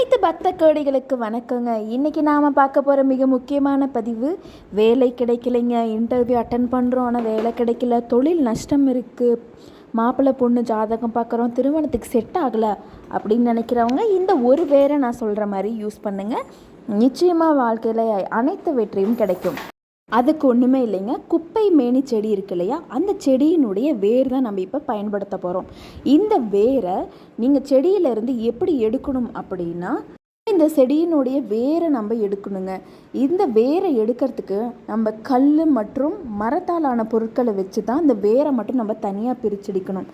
அனைத்து பக்த கோடிகளுக்கு வணக்கங்க. இன்றைக்கி நாம் பார்க்க போகிற மிக முக்கியமான பதிவு, வேலை கிடைக்கலைங்க, இன்டர்வியூ அட்டன் பண்ணுறோம் ஆனால் வேலை கிடைக்கல, தொழில் நஷ்டம் இருக்குது, மாப்பிள்ளை பொண்ணு ஜாதகம் பார்க்குறோம், திருமணத்துக்கு செட் ஆகலை அப்படின்னு நினைக்கிறவங்க இந்த ஒரு வேரை நான் சொல்கிற மாதிரி யூஸ் பண்ணுங்கள். நிச்சயமாக வாழ்க்கையில் அனைத்து வெற்றியும் கிடைக்கும். அதுக்கு ஒன்றுமே இல்லைங்க. குப்பை மேனி செடி இருக்கு இல்லையா, அந்த செடியினுடைய வேர் தான் நம்ம இப்போ பயன்படுத்த போகிறோம். இந்த வேரை நீங்கள் செடியிலேருந்து எப்படி எடுக்கணும் அப்படின்னா, இந்த செடியினுடைய வேரை நம்ம எடுக்கணுங்க. இந்த வேரை எடுக்கிறதுக்கு நம்ம கல் மற்றும் மரத்தாலான பொருட்களை வச்சு தான் இந்த வேரை மட்டும் நம்ம தனியாக பிரிச்செடுக்கணும்.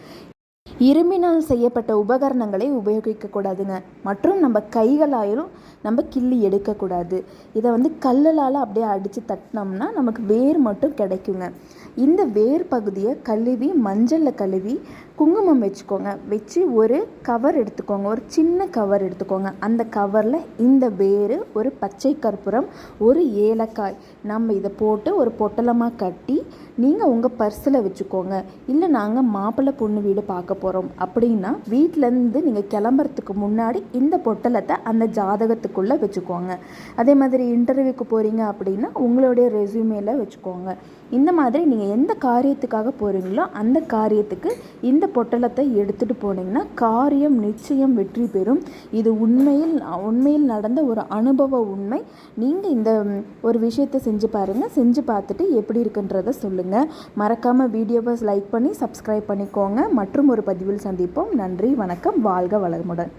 இரும்பினால் செய்யப்பட்ட உபகரணங்களை உபயோகிக்கக்கூடாதுங்க. மற்றும் நம்ம கைகளாலும் நம்ம கிள்ளி எடுக்கக்கூடாது. இதை கல்லால் அப்படியே அடித்து தட்டினோம்னா நமக்கு வேர் மட்டும் கிடைக்குங்க. இந்த வேர் பகுதியை கழுவி மஞ்சளில் கழுவி குங்குமம் வச்சுக்கோங்க. வச்சு ஒரு கவர் எடுத்துக்கோங்க, ஒரு சின்ன கவர் எடுத்துக்கோங்க. அந்த கவரில் இந்த வேர், ஒரு பச்சை கற்பூரம், ஒரு ஏலக்காய் நம்ம இதை போட்டு ஒரு பொட்டலமாக கட்டி நீங்கள் உங்கள் பர்ஸில் வச்சுக்கோங்க. இல்லை நாங்கள் மாப்பிள்ளை பொண்ணு வீடு பார்க்க போகிறோம் அப்படின்னா வீட்டிலேருந்து நீங்கள் கிளம்புறதுக்கு முன்னாடி இந்த பொட்டலத்தை அந்த ஜாதகத்துக்குள்ளே வச்சுக்கோங்க. அதே மாதிரி இன்டர்வியூக்கு போகிறீங்க அப்படின்னா உங்களுடைய ரெஸ்யூமேல வச்சுக்கோங்க. இந்த மாதிரி நீங்கள் எந்த காரியத்துக்காக போகிறீங்களோ அந்த காரியத்துக்கு இந்த பொட்டலத்தை எடுத்துகிட்டு போனீங்கன்னா காரியம் நிச்சயம் வெற்றி பெறும். இது உண்மையில் நடந்த ஒரு அனுபவ உண்மை. நீங்கள் இந்த ஒரு விஷயத்தை செஞ்சு பாருங்கள். செஞ்சு பார்த்துட்டு எப்படி இருக்குன்றதை சொல்லுங்கள். மறக்காமல் வீடியோவை லைக் பண்ணி சப்ஸ்கிரைப் பண்ணிக்கோங்க. மற்றும் ஒரு பதிவில் சந்திப்போம். நன்றி, வணக்கம், வாழ்க வளமுடன்.